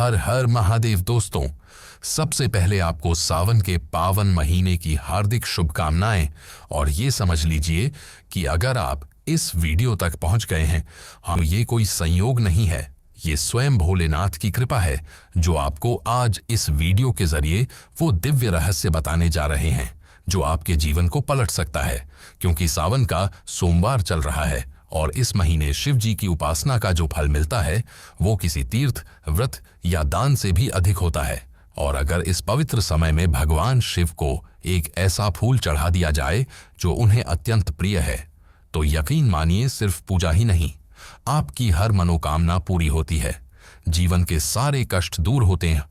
हर हर महादेव दोस्तों, सबसे पहले आपको सावन के पावन महीने की हार्दिक शुभकामनाएं। और ये समझ लीजिए कि अगर आप इस वीडियो तक पहुंच गए हैं तो ये कोई संयोग नहीं है, ये स्वयं भोलेनाथ की कृपा है जो आपको आज इस वीडियो के जरिए वो दिव्य रहस्य बताने जा रहे हैं जो आपके जीवन को पलट सकता है। क्योंकि सावन का सोमवार चल रहा है और इस महीने शिव जी की उपासना का जो फल मिलता है वो किसी तीर्थ, व्रत या दान से भी अधिक होता है। और अगर इस पवित्र समय में भगवान शिव को एक ऐसा फूल चढ़ा दिया जाए जो उन्हें अत्यंत प्रिय है, तो यकीन मानिए सिर्फ पूजा ही नहीं, आपकी हर मनोकामना पूरी होती है, जीवन के सारे कष्ट दूर होते हैं।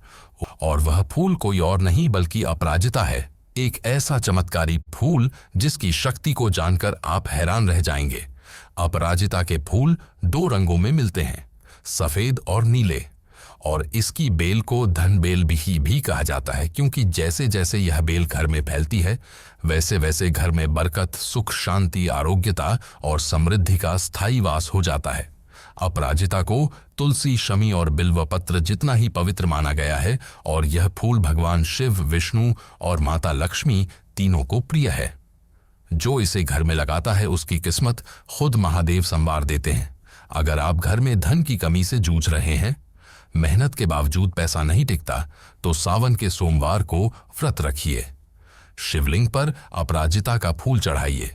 और वह फूल कोई और नहीं बल्कि अपराजिता है, एक ऐसा चमत्कारी फूल जिसकी शक्ति को जानकर आप हैरान रह जाएंगे। अपराजिता के फूल दो रंगों में मिलते हैं, सफेद और नीले। और इसकी बेल को धन बेल भी कहा जाता है, क्योंकि जैसे जैसे यह बेल घर में फैलती है वैसे वैसे घर में बरकत, सुख, शांति, आरोग्यता और समृद्धि का स्थायी वास हो जाता है। अपराजिता को तुलसी, शमी और बिल्व पत्र जितना ही पवित्र माना गया है और यह फूल भगवान शिव, विष्णु और माता लक्ष्मी तीनों को प्रिय है। जो इसे घर में लगाता है उसकी किस्मत खुद महादेव संवार देते हैं। अगर आप घर में धन की कमी से जूझ रहे हैं, मेहनत के बावजूद पैसा नहीं टिकता, तो सावन के सोमवार को व्रत रखिए, शिवलिंग पर अपराजिता का फूल चढ़ाइए,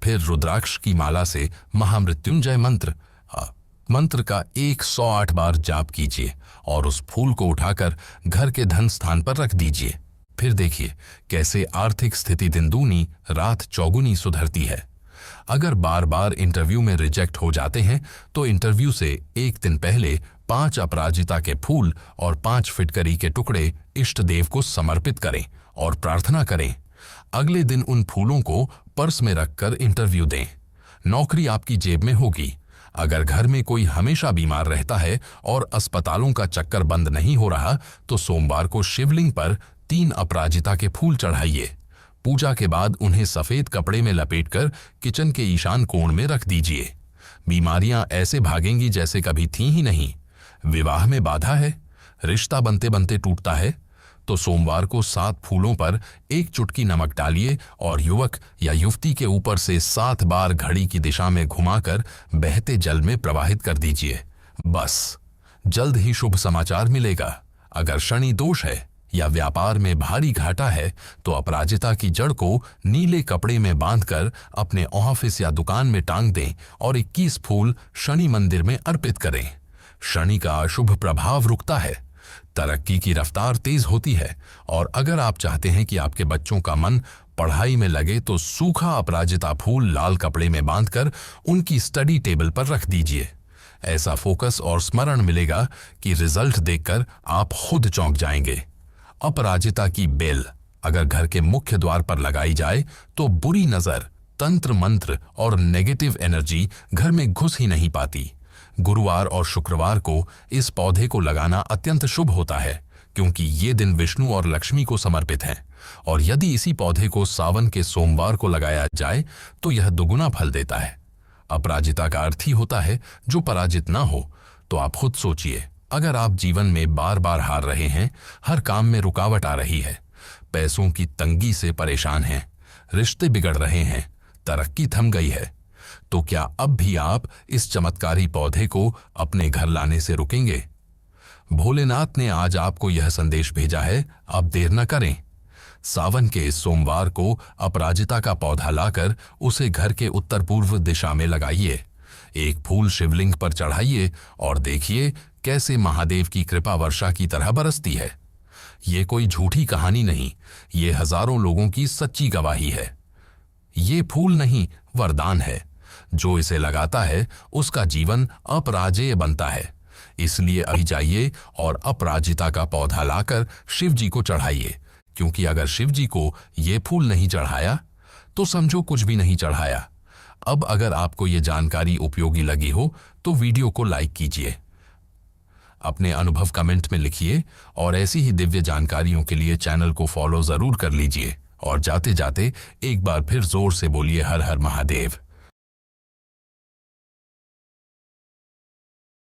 फिर रुद्राक्ष की माला से महामृत्युंजय मंत्र का 108 बार जाप कीजिए और उस फूल को उठाकर घर के धन स्थान पर रख दीजिए। फिर देखिए कैसे आर्थिक स्थिति दिन दूनी रात चौगुनी सुधरती है। अगर बार बार इंटरव्यू में रिजेक्ट हो जाते हैं तो इंटरव्यू से एक दिन पहले 5 अपराजिता के फूल और 5 फिटकरी के टुकड़े इष्ट देव को समर्पित करें और प्रार्थना करें। अगले दिन उन फूलों को पर्स में रखकर इंटरव्यू दें। नौकरी आपकी जेब में होगी। अगर घर में कोई हमेशा बीमार रहता है और अस्पतालों का चक्कर बंद नहीं हो रहा, तो सोमवार को शिवलिंग पर 3 अपराजिता के फूल चढ़ाइए। पूजा के बाद उन्हें सफेद कपड़े में लपेटकर किचन के ईशान कोण में रख दीजिए। बीमारियां ऐसे भागेंगी जैसे कभी थी ही नहीं। विवाह में बाधा है, रिश्ता बनते बनते टूटता है, तो सोमवार को 7 फूलों पर 1 चुटकी नमक डालिए और युवक या युवती के ऊपर से 7 बार घड़ी की दिशा में घुमाकर बहते जल में प्रवाहित कर दीजिए। बस जल्द ही शुभ समाचार मिलेगा। अगर शनि दोष है या व्यापार में भारी घाटा है तो अपराजिता की जड़ को नीले कपड़े में बांधकर अपने ऑफिस या दुकान में टांग दें और 21 फूल शनि मंदिर में अर्पित करें। शनि का अशुभ प्रभाव रुकता है, तरक्की की रफ्तार तेज होती है। और अगर आप चाहते हैं कि आपके बच्चों का मन पढ़ाई में लगे तो सूखा अपराजिता फूल लाल कपड़े में बांधकर उनकी स्टडी टेबल पर रख दीजिए। ऐसा फोकस और स्मरण मिलेगा कि रिजल्ट देखकर आप खुद चौंक जाएंगे। अपराजिता की बेल अगर घर के मुख्य द्वार पर लगाई जाए तो बुरी नजर, तंत्र मंत्र और नेगेटिव एनर्जी घर में घुस ही नहीं पाती। गुरुवार और शुक्रवार को इस पौधे को लगाना अत्यंत शुभ होता है, क्योंकि ये दिन विष्णु और लक्ष्मी को समर्पित हैं। और यदि इसी पौधे को सावन के सोमवार को लगाया जाए तो यह दुगुना फल देता है। अपराजिता का अर्थ ही होता है जो पराजित ना हो। तो आप खुद सोचिए, अगर आप जीवन में बार बार हार रहे हैं, हर काम में रुकावट आ रही है, पैसों की तंगी से परेशान हैं, रिश्ते बिगड़ रहे हैं, तरक्की थम गई है, तो क्या अब भी आप इस चमत्कारी पौधे को अपने घर लाने से रुकेंगे? भोलेनाथ ने आज आपको यह संदेश भेजा है, अब देर न करें। सावन के इस सोमवार को अपराजिता का पौधा लाकर उसे घर के उत्तर पूर्व दिशा में लगाइए। एक फूल शिवलिंग पर चढ़ाइए और देखिए कैसे महादेव की कृपा वर्षा की तरह बरसती है। ये कोई झूठी कहानी नहीं, ये हजारों लोगों की सच्ची गवाही है। ये फूल नहीं, वरदान है। जो इसे लगाता है उसका जीवन अपराजेय बनता है। इसलिए अभी जाइए और अपराजिता का पौधा लाकर शिव जी को चढ़ाइए, क्योंकि अगर शिव जी को ये फूल नहीं चढ़ाया तो समझो कुछ भी नहीं चढ़ाया। अब अगर आपको ये जानकारी उपयोगी लगी हो तो वीडियो को लाइक कीजिए, अपने अनुभव कमेंट में लिखिए और ऐसी ही दिव्य जानकारियों के लिए चैनल को फॉलो जरूर कर लीजिए। और जाते जाते एक बार फिर जोर से बोलिए हर हर महादेव।